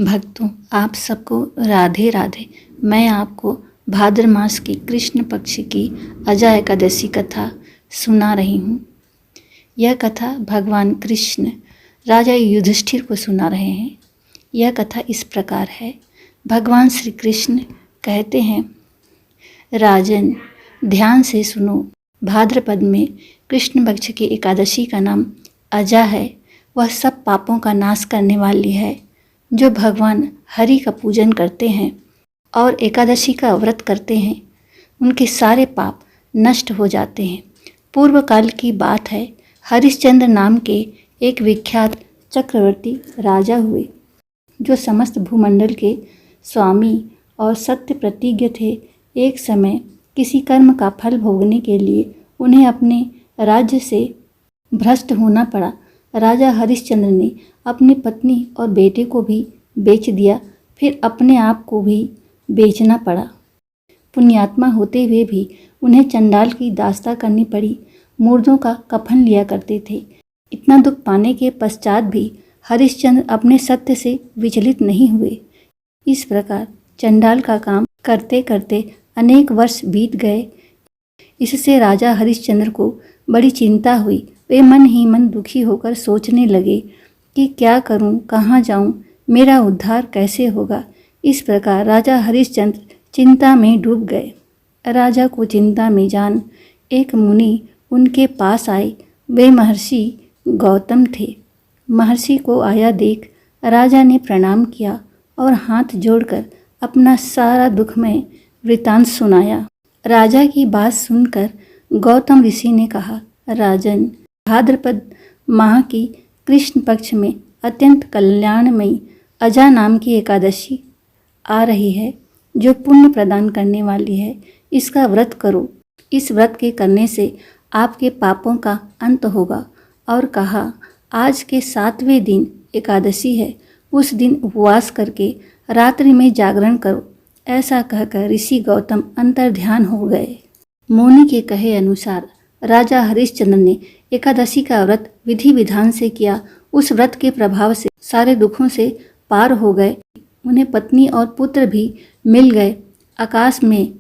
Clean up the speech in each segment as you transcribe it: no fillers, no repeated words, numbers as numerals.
भक्तों, आप सबको राधे राधे। मैं आपको भाद्र मास की कृष्ण पक्ष की अजा एकादशी कथा सुना रही हूँ। यह कथा भगवान कृष्ण राजा युधिष्ठिर को सुना रहे हैं। यह कथा इस प्रकार है। भगवान श्री कृष्ण कहते हैं, राजन ध्यान से सुनो। भाद्रपद में कृष्ण पक्ष की एकादशी का नाम अजा है। वह सब पापों का नाश करने वाली है। जो भगवान हरि का पूजन करते हैं और एकादशी का व्रत करते हैं, उनके सारे पाप नष्ट हो जाते हैं। पूर्व काल की बात है। हरिश्चंद्र नाम के एक विख्यात चक्रवर्ती राजा हुए, जो समस्त भूमंडल के स्वामी और सत्य प्रतिज्ञ थे। एक समय किसी कर्म का फल भोगने के लिए उन्हें अपने राज्य से भ्रष्ट होना पड़ा। राजा हरिश्चंद्र ने अपनी पत्नी और बेटे को भी बेच दिया, फिर अपने आप को भी बेचना पड़ा। पुण्यात्मा होते हुए भी उन्हें चंडाल की दास्ता करनी पड़ी। मुर्दों का कफन लिया करते थे। इतना दुख पाने के पश्चात भी हरिश्चंद्र अपने सत्य से विचलित नहीं हुए। इस प्रकार चंडाल का काम करते करते अनेक वर्ष बीत गए। इससे राजा हरिश्चंद्र को बड़ी चिंता हुई। वे मन ही मन दुखी होकर सोचने लगे कि क्या करूं, कहाँ जाऊं, मेरा उद्धार कैसे होगा। इस प्रकार राजा हरिश्चंद्र चिंता में डूब गए। राजा को चिंता में जान एक मुनि उनके पास आए। वे महर्षि गौतम थे। महर्षि को आया देख राजा ने प्रणाम किया और हाथ जोड़कर अपना सारा दुखमय वृतांत सुनाया। राजा की बात सुनकर गौतम ऋषि ने कहा, राजन, भाद्रपद माह की कृष्ण पक्ष में अत्यंत कल्याणमयी अजा नाम की एकादशी आ रही है, जो पुण्य प्रदान करने वाली है। इसका व्रत करो। इस व्रत के करने से आपके पापों का अंत होगा। और कहा, आज के 7वें दिन एकादशी है। उस दिन उपवास करके रात्रि में जागरण करो। ऐसा कहकर ऋषि गौतम अंतर्ध्यान हो गए। मुनि के कहे अनुसार राजा हरिश्चंद्र ने एकादशी का व्रत विधि विधान से किया। उस व्रत के प्रभाव से सारे दुखों से पार हो गए। उन्हें पत्नी और पुत्र भी मिल गए। आकाश में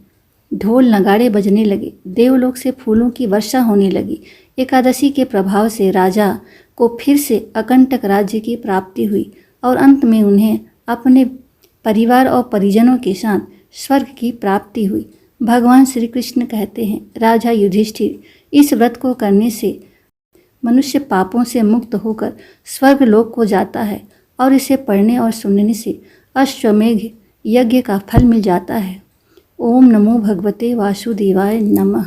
ढोल नगाड़े बजने लगे। देवलोक से फूलों की वर्षा होने लगी। एकादशी के प्रभाव से राजा को फिर से अकंटक राज्य की प्राप्ति हुई और अंत में उन्हें अपने परिवार और परिजनों के साथ स्वर्ग की प्राप्ति हुई। भगवान श्री कृष्ण कहते हैं, राजा युधिष्ठिर, इस व्रत को करने से मनुष्य पापों से मुक्त होकर स्वर्ग लोक को जाता है और इसे पढ़ने और सुनने से अश्वमेघ यज्ञ का फल मिल जाता है। ओम नमो भगवते वासुदेवाय नमः।